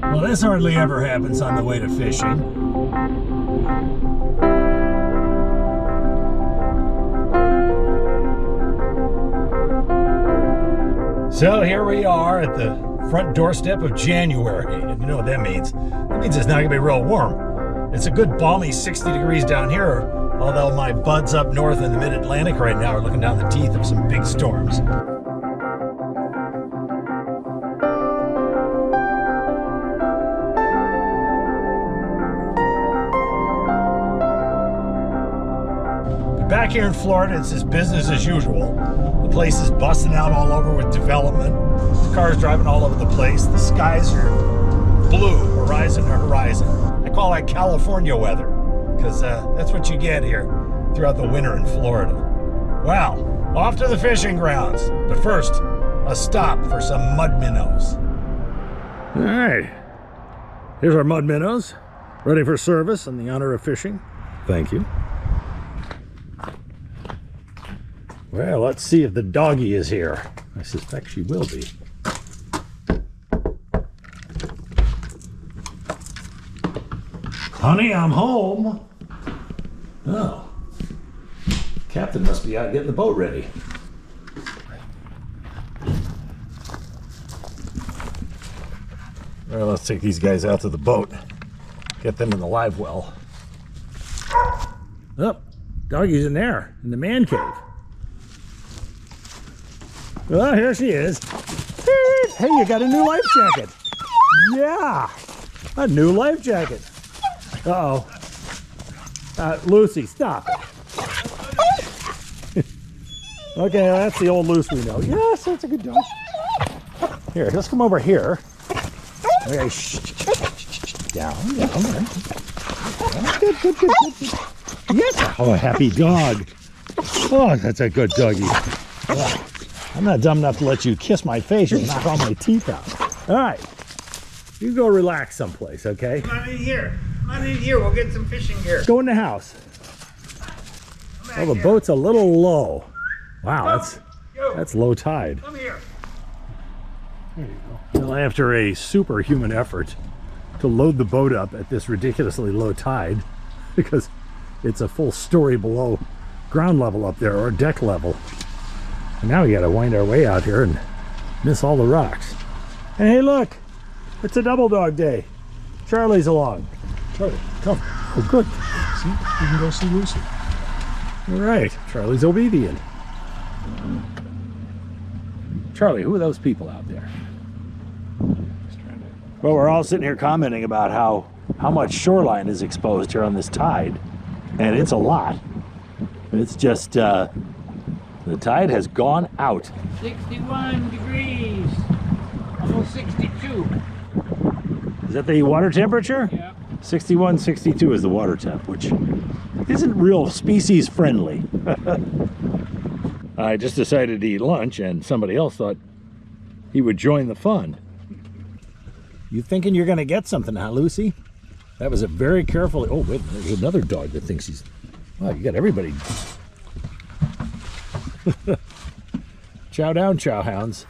Well, this hardly ever happens on the way to fishing. So here we are at the front doorstep of January. And you know what that means? That means it's not gonna be real warm. It's a good balmy 60 degrees down here, although my buds up north in the mid-Atlantic right now are looking down the teeth of some big storms. Back here in Florida, it's just business as usual. The place is busting out all over with development. The cars driving all over the place. The skies are blue, horizon to horizon. I call that California weather, because that's what you get here throughout the winter in Florida. Well, off to the fishing grounds. But first, a stop for some mud minnows. All right, here's our mud minnows, ready for service in the honor of fishing. Thank you. Well, let's see if the doggy is here. I suspect she will be. Honey, I'm home. Oh. Captain must be out getting the boat ready. Well, let's take these guys out to the boat. Get them in the live well. Oh, doggy's in there, in the man cave. Well, here she is. Hey, you got a new life jacket. Yeah, a new life jacket. Uh-oh. Lucy, stop it. Okay, that's the old Lucy we know. Yes, that's a good dog. Here, let's come over here. Okay, down. Good. Yes. Oh, a happy dog. Oh, that's a good doggy. Oh. I'm not dumb enough to let you kiss my face and knock all my teeth out. All right, you go relax someplace, okay? Come on in here. Come on in here. We'll get some fishing gear. Go in the house. Oh, the boat's a little low. Wow, that's low tide. Come here. There you go. Well, after a superhuman effort to load the boat up at this ridiculously low tide, because it's a full story below ground level up there, or deck level. And now we got to wind our way out here and miss all the rocks. And hey, look, it's a double dog day. Charlie's along. Charlie, come. Oh, good. See, you can go see Lucy. All right, Charlie's obedient. Charlie, who are those people out there? Well, we're all sitting here commenting about how much shoreline is exposed here on this tide, and it's a lot. It's just the tide has gone out. 61 degrees, almost 62. Is that the water temperature? Yeah. 61, 62 is the water temp, which isn't real species friendly. I just decided to eat lunch, and somebody else thought he would join the fun. You thinking you're going to get something, huh, Lucy? That was a very careful... Oh, wait, there's another dog that thinks he's... Wow, you got everybody... Chow down, chow hounds.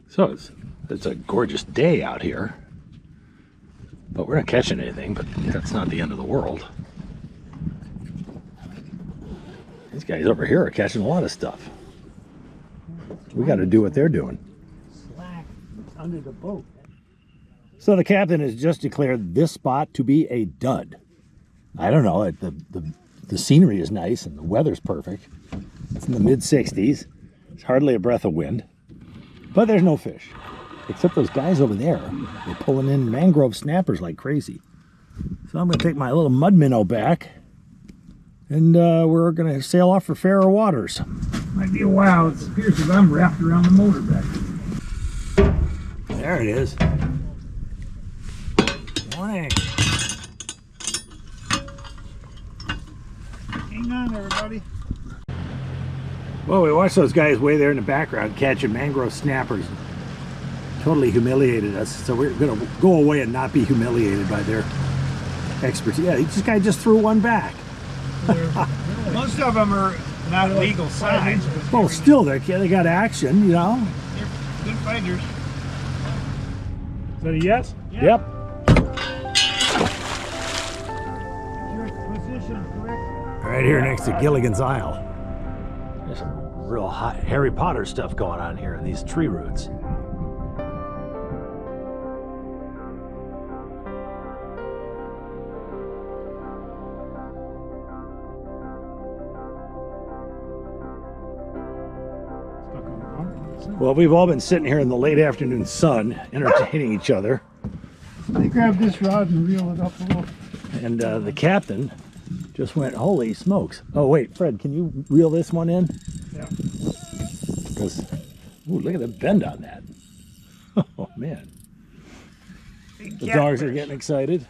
So it's a gorgeous day out here, but we're not catching anything, but that's not the end of the world. These guys over here are catching a lot of stuff. We got to do what they're doing. Slack under the boat. So the captain has just declared this spot to be a dud. I don't know, the scenery is nice and the weather's perfect. It's in the mid-60s. It's hardly a breath of wind. But there's no fish. Except those guys over there. They're pulling in mangrove snappers like crazy. So I'm going to take my little mud minnow back. And we're going to sail off for fairer waters. Might be a while. It appears as I'm wrapped around the motor back there. There it is. Morning. Hang on, everybody. Well, we watched those guys way there in the background catching mangrove snappers, totally humiliated us, so we're gonna go away and not be humiliated by their expertise. Yeah, this guy just threw one back. Most of them are not legal size. Well, still, they got action, you know. They're good fighters. Is that a yes? Yep. Your position correct. Right here next to Gilligan's Isle. There's some real hot Harry Potter stuff going on here in these tree roots. Well, we've all been sitting here in the late afternoon sun, entertaining each other. I grab this rod and reel it up a little. And the captain just went, holy smokes. Oh, wait, Fred, can you reel this one in? Yeah. Because, ooh, look at the bend on that. Oh, man. The dogs are getting excited.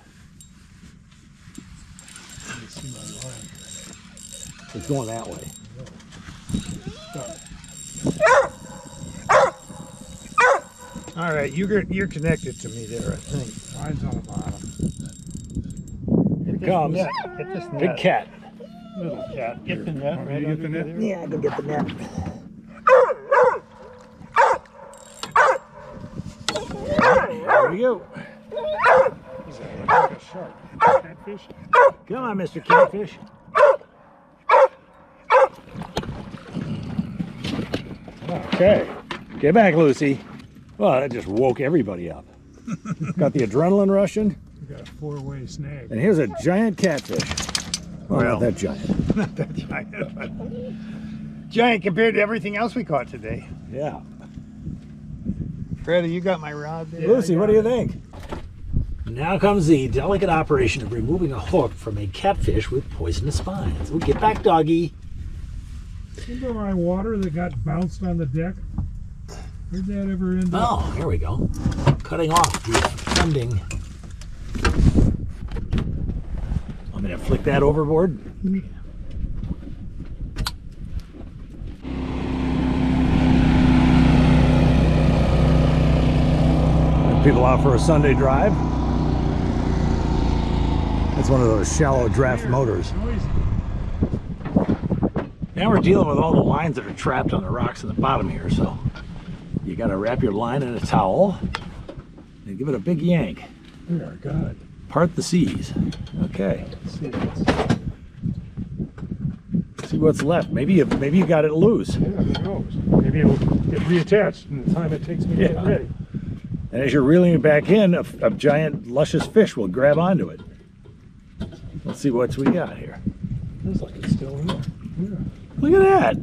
It's going that way. All right, you're connected to me there, I think. Mine's on the bottom. Here it comes. Get this net. Big cat. Little cat. Get the net. Right, get the net. Yeah, I can get the net. There we go. He's like a shark. Catfish. Come on, Mr. Catfish. Okay. Get back, Lucy. Well, that just woke everybody up. Got the adrenaline rushing. We got a 4-way snag. And here's a giant catfish. Well, not that giant. Not that giant. But giant compared to everything else we caught today. Yeah. Freddie, you got my rod there? Lucy, what do you think? Now comes the delicate operation of removing a hook from a catfish with poisonous spines. Ooh, get back, doggy. Remember my water that got bounced on the deck? Where'd that ever end up? Oh, here we go. Cutting off the funding. I'm going to flick that overboard. People out for a Sunday drive. It's one of those shallow draft motors. Now we're dealing with all the lines that are trapped on the rocks at the bottom here, so you got to wrap your line in a towel and give it a big yank. Dear God. Part the seas. Okay. See what's left. Maybe you got it loose. Yeah, who knows? Maybe it'll get reattached in the time it takes me to get ready. And as you're reeling it back in, a giant luscious fish will grab onto it. Let's see what we got here. Looks like it's still in there. Yeah. Look at that.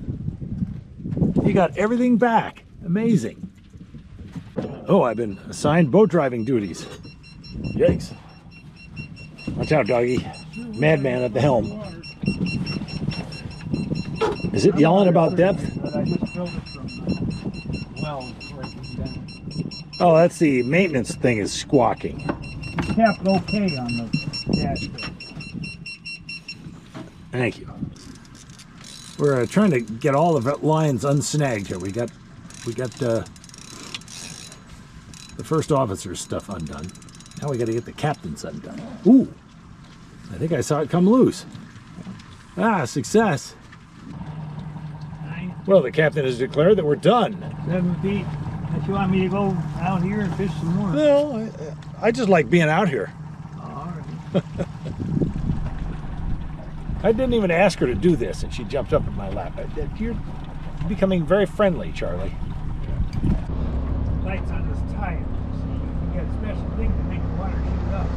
You got everything back. Amazing. Oh, I've been assigned boat driving duties. Yikes. Watch out, doggy. Madman at the helm. Is it yelling about depth? But I just filled it from the well before I came down. Oh, that's the maintenance thing is squawking. It's tapped okay on the dashboard. Thank you. We're trying to get all the lines unsnagged here. We got the first officer's stuff undone. Now we got to get the captain's undone. Ooh, I think I saw it come loose. Ah, success. Well, the captain has declared that we're done. 7 feet. If you want me to go out here and fish some more. No, I just like being out here. All right. I didn't even ask her to do this, and she jumped up in my lap. You're becoming very friendly, Charlie. Lights on this tire. You got a special thing to make the water shoot up.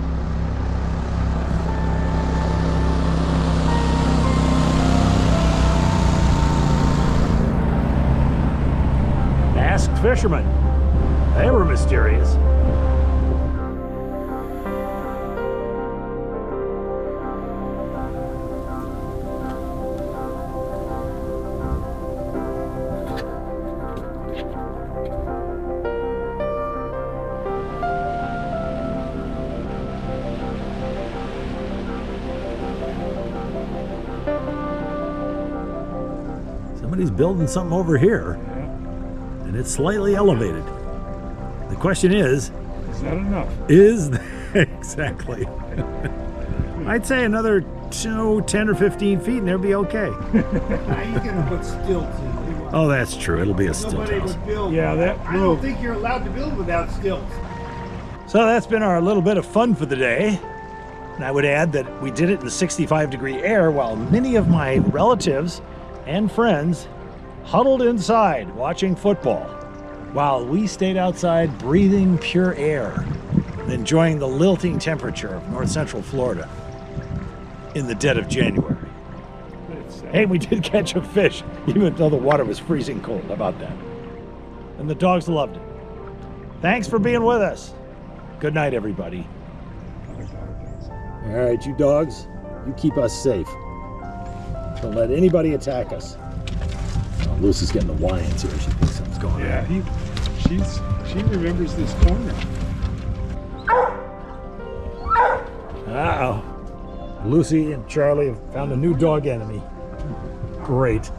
Masked fishermen. They were mysterious. Somebody's building something over here, and it's slightly elevated. The question is that enough? Exactly. I'd say another 10 or 15 feet and they'll be okay. How are you gonna put stilts in? Oh, that's true. It'll be a stilt Nobody house. would build. Yeah, that I don't think you're allowed to build without stilts. So that's been our little bit of fun for the day. And I would add that we did it in 65-degree air while many of my relatives and friends huddled inside watching football while we stayed outside breathing pure air and enjoying the lilting temperature of north central Florida in the dead of January. Hey, we did catch a fish, even though the water was freezing cold. How about that? And the dogs loved it. Thanks for being with us. Good night, everybody. All right, you dogs, you keep us safe. Don't let anybody attack us. Oh, Lucy's getting the whines here. She thinks something's going on. Yeah, she remembers this corner. Uh-oh. Lucy and Charlie have found a new dog enemy. Great.